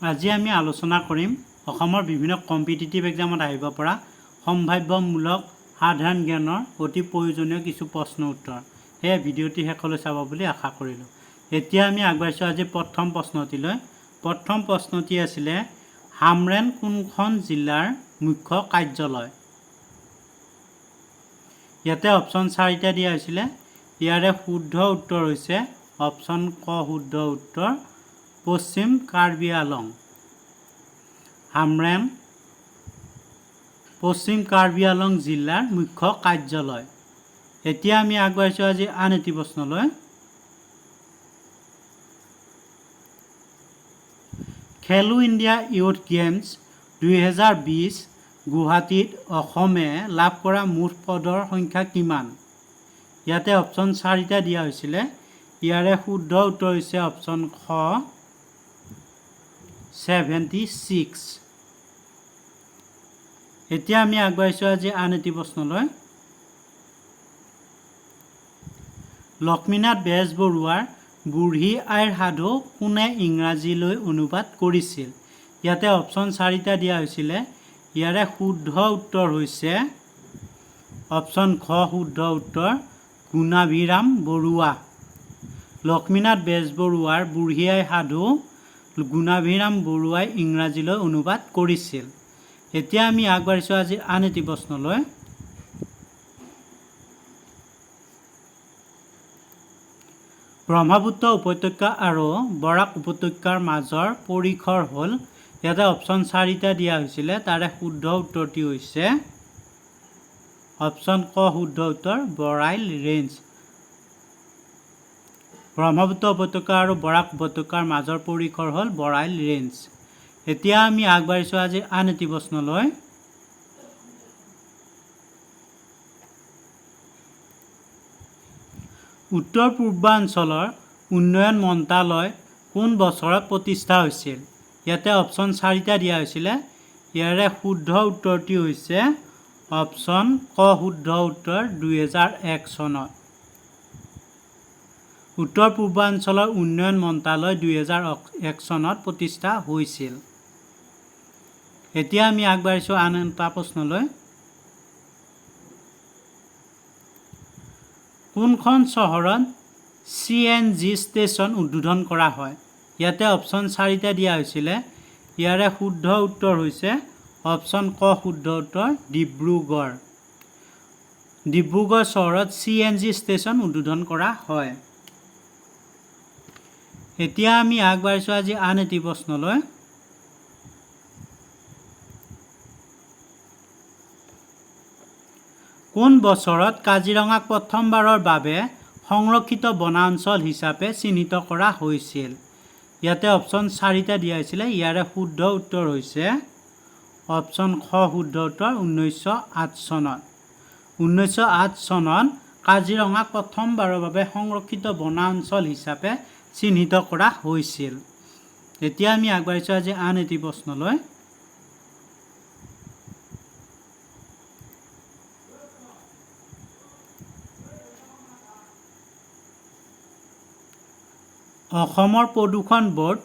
আজি আমি আলোচনা কৰিম অসমৰ বিভিন্ন কম্পিটিটিভ এক্সামত আহিব পৰা সম্ভাৱ্যমূলক সাধাৰণ জ্ঞানৰ অতি প্ৰয়োজনীয় কিছু প্ৰশ্ন উত্তৰ। এই ভিডিঅ'টি শেষলৈ চাব বুলি আশা কৰিলোঁ। এতিয়া আমি আগবাঢ়িছোঁ আজি প্ৰথম প্ৰশ্নটিলৈ। প্ৰথম প্ৰশ্নটি আছিলে হামৰেন কোনখন জিলাৰ মুখ্য কাৰ্যালয়? ইয়াতে অপশ্যন 4টা দিয়া হৈছিলে। ইয়াৰে শুদ্ধ উত্তৰ হৈছে অপশ্যন ক শুদ্ধ উত্তৰ পশ্চিম কাৰ্বি আলং। হামৰেন পশ্চিম কাৰ্বি আলং জিলাৰ মুখ্য কাৰ্যালয়। এতিয়া আমি আগবাঢ়িছোঁ আজি আন এটি প্ৰশ্নলৈ। খেলো ইণ্ডিয়া ইউথ গেমছ 2020 গুৱাহাটীত অসমে লাভ কৰা মুঠ পদৰ সংখ্যা কিমান? ইয়াতে অপশ্যন 4টা দিয়া হৈছিলে। ইয়াৰে শুদ্ধ উত্তৰ হৈছে অপশ্যন খ 76। এতিয়া আমি আগবাঢ়িছোঁ আজি আন এটি প্ৰশ্নলৈ। লক্ষ্মীনাথ বেজবৰুৱাৰ বুঢ়ী আইৰ সাধু কোনে ইংৰাজীলৈ অনুবাদ কৰিছিল? ইয়াতে অপশ্যন 4টা দিয়া হৈছিলে। ইয়াৰে শুদ্ধ উত্তৰ হৈছে অপশ্যন খ শুদ্ধ উত্তৰ গুণাভিৰাম বৰুৱা। লক্ষ্মীনাথ বেজবৰুৱাৰ বুঢ়ী আইৰ সাধু গুণাভিৰাম বৰুৱাই ইংৰাজীলৈ অনুবাদ কৰিছিল। এতিয়া আমি আগবাঢ়িছোঁ আজি আন এটি প্ৰশ্নলৈ। ব্ৰহ্মপুত্ৰ উপত্যকা আৰু বৰাক উপত্যকাৰ মাজৰ পৰিসৰ হ'ল, ইয়াতে অপশ্যন 4টা দিয়া হৈছিলে। তাৰে শুদ্ধ উত্তৰটি হৈছে অপশ্যন ক শুদ্ধ উত্তৰ বৰাইল ৰেঞ্জ। ব্ৰহ্মপুত্ৰ উপত্যকা আৰু বৰাক উপত্যকাৰ মাজৰ পৰিসৰ হ'ল বৰাইল ৰেঞ্জ। এতিয়া আমি আগবাঢ়িছোঁ আজি আন এটি প্ৰশ্নলৈ। উত্তৰ পূৰ্বাঞ্চলৰ উন্নয়ন মন্ত্ৰালয় কোন বছৰত প্ৰতিষ্ঠা হৈছিল? ইয়াতে অপশ্যন 4টা দিয়া হৈছিলে। ইয়াৰে শুদ্ধ উত্তৰটি হৈছে অপশ্যন ক শুদ্ধ উত্তৰ 2001 চনত। উত্তৰ পূৰ্বাঞ্চলৰ উন্নয়ন মন্ত্ৰালয় 2001 চনত প্ৰতিষ্ঠা হৈছিল। এতিয়া আমি আগবাঢ়িছোঁ আন এটা প্ৰশ্নলৈ। কোনখন চহৰত CNG ষ্টেচন উদ্বোধন কৰা হয়? ইয়াতে অপশ্যন 4টা দিয়া হৈছিলে। ইয়াৰে শুদ্ধ উত্তৰ হৈছে অপশ্যন ক শুদ্ধ উত্তৰ ডিব্ৰুগড়। ডিব্ৰুগড় চহৰত CNG ষ্টেচন উদ্বোধন কৰা হয়। এতিয়া আমি আগবাঢ়িছোঁ আজি আন এটি প্ৰশ্নলৈ। কোন বছৰত কাজিৰঙাক প্ৰথমবাৰৰ বাবে সংৰক্ষিত বনাঞ্চল হিচাপে চিহ্নিত কৰা হৈছিল? ইয়াতে অপশ্যন 4টা দিয়া হৈছিলে। ইয়াৰে শুদ্ধ উত্তৰ হৈছে অপশ্যন খ শুদ্ধ উত্তৰ 1908 চনত। 1908 চনত কাজিৰঙাক প্ৰথমবাৰৰ বাবে সংৰক্ষিত বনাঞ্চল হিচাপে চিহ্নিত কৰা হৈছিল। এতিয়া আমি আগবাঢ়িছোঁ আজি আন এটি প্ৰশ্নলৈ। অসমৰ প্ৰদূষণ ব'ৰ্ড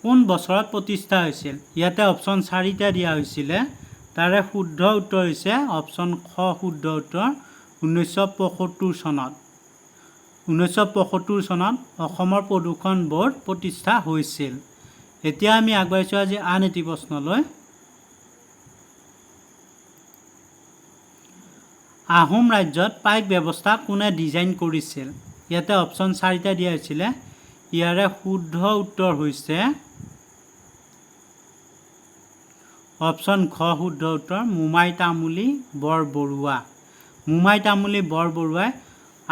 কোন বছৰত প্ৰতিষ্ঠা হৈছিল? ইয়াতে অপশ্যন 4টা দিয়া হৈছিলে। তাৰে শুদ্ধ উত্তৰ হৈছে অপশ্যন খ শুদ্ধ উত্তৰ 1975 চনত। 1975 চনত অসমৰ প্ৰদূষণ ব'ৰ্ড প্ৰতিষ্ঠা হৈছিল। এতিয়া আমি আগবাঢ়িছোঁ আজি আন এটি প্ৰশ্নলৈ। আহোম ৰাজ্যত পাইক ব্যৱস্থা কোনে ডিজাইন কৰিছিল? ইয়াতে অপশ্যন 4টা দিয়া হৈছিলে। ইয়াৰে শুদ্ধ উত্তৰ হৈছে অপশ্যন খ শুদ্ধ উত্তৰ মোমাই তামুলী বৰবৰুৱা। মোমাই তামুলী বৰবৰুৱাই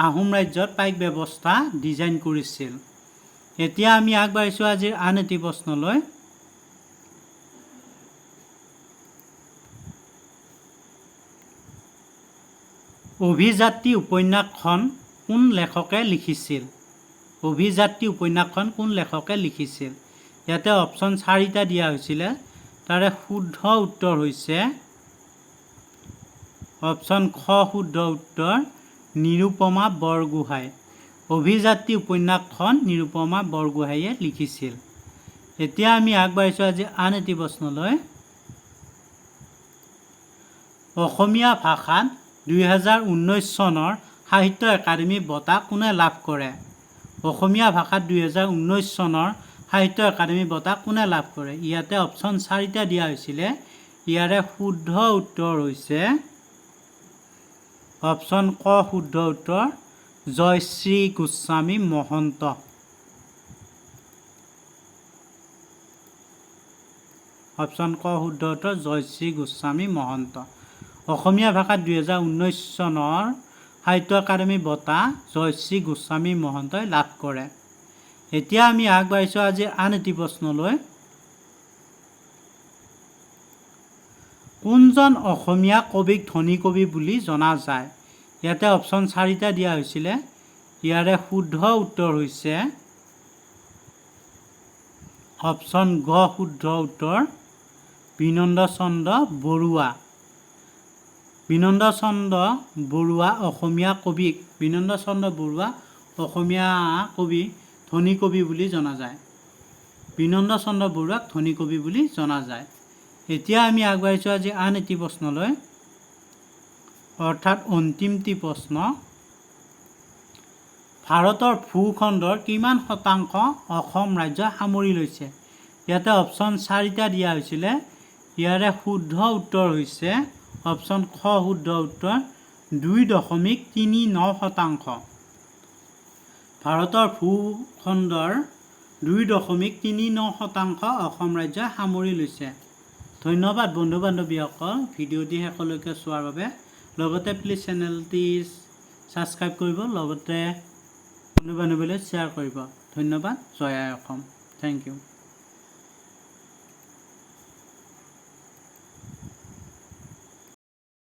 আহোম ৰাজ্যত পাইক ব্যৱস্থা ডিজাইন কৰিছিল। এতিয়া আমি আগবাঢ়িছোঁ আজিৰ আন এটি প্ৰশ্নলৈ। অভিযাত্ৰী উপন্যাসখন কোন লেখকে লিখিছিল? অভিযাত্ৰী উপন্যাসখন কোন লেখকে লিখিছিল? ইয়াতে অপশ্যন 4টা দিয়া হৈছিলে। তাৰে শুদ্ধ উত্তৰ হৈছে অপশ্যন খ শুদ্ধ উত্তৰ নিৰুপমা বৰগোহাঁই। অভিযাত্ৰী উপন্যাসখন নিৰুপমা বৰগোহাঁইয়ে লিখিছিল। এতিয়া আমি আগবাঢ়িছোঁ আজি আন এটি প্ৰশ্নলৈ। অসমীয়া ভাষাত 2019 চনৰ সাহিত্য একাডেমী বঁটা কোনে লাভ কৰে? অসমীয়া ভাষাত 2019 চনৰ সাহিত্য একাডেমী বঁটা কোনে লাভ কৰে? ইয়াতে অপশ্যন 4টা দিয়া হৈছিলে। ইয়াৰে শুদ্ধ উত্তৰ হৈছে অপশ্যন ক শুদ্ধ উত্তৰ জয়শ্ৰী গোস্বামী মহন্ত। অপশ্যন ক শুদ্ধ উত্তৰ জয়শ্ৰী গোস্বামী মহন্ত। অসমীয়া ভাষাত 2019 চনৰ সাহিত্য একাডেমী বঁটা জয়শ্ৰী গোস্বামী মহন্তই লাভ কৰে। এতিয়া আমি আগবাঢ়িছোঁ আজি আন এটি প্ৰশ্নলৈ। কোনজন অসমীয়া কবিক ধনী কবি বুলি জনা যায়? ইয়াতে অপশ্যন 4টা দিয়া হৈছিলে। ইয়াৰে শুদ্ধ উত্তৰ হৈছে অপশ্যন গ শুদ্ধ উত্তৰ বিনন্দ চন্দ্ৰ বৰুৱা। বিনন্দ চন্দ্ৰ বৰুৱা অসমীয়া কবিক অসমীয়া কবি ধনী কবি বুলি জনা যায়। বিনন্দ চন্দ্ৰ বৰুৱাক ধনী কবি বুলি জনা যায়। এতিয়া আমি আগবাঢ়িছোঁ আজি আন এটি প্ৰশ্নলৈ, অৰ্থাৎ অন্তিমটি প্ৰশ্ন। ভাৰতৰ ভূখণ্ডৰ কিমান শতাংশ অসম ৰাজ্য সামৰি লৈছে? ইয়াতে অপশ্যন 4টা দিয়া হৈছিলে। ইয়াৰে শুদ্ধ উত্তৰ হৈছে অপশ্যন খ শুদ্ধ উত্তৰ 2.39 শতাংশ। ভাৰতৰ ভূখণ্ডৰ 2.39 শতাংশ অসম ৰাজ্যই সামৰি লৈছে। ধন্যবাদ বন্ধু বান্ধৱীসকল ভিডিঅ'টি শেষলৈকে চোৱাৰ বাবে। লগতে প্লিজ চেনেলটি ছাবস্ক্ৰাইব কৰিব, লগতে বন্ধু বান্ধৱীলৈ শ্বেয়াৰ কৰিব। ধন্যবাদ। জয় আই অসম। Thank U.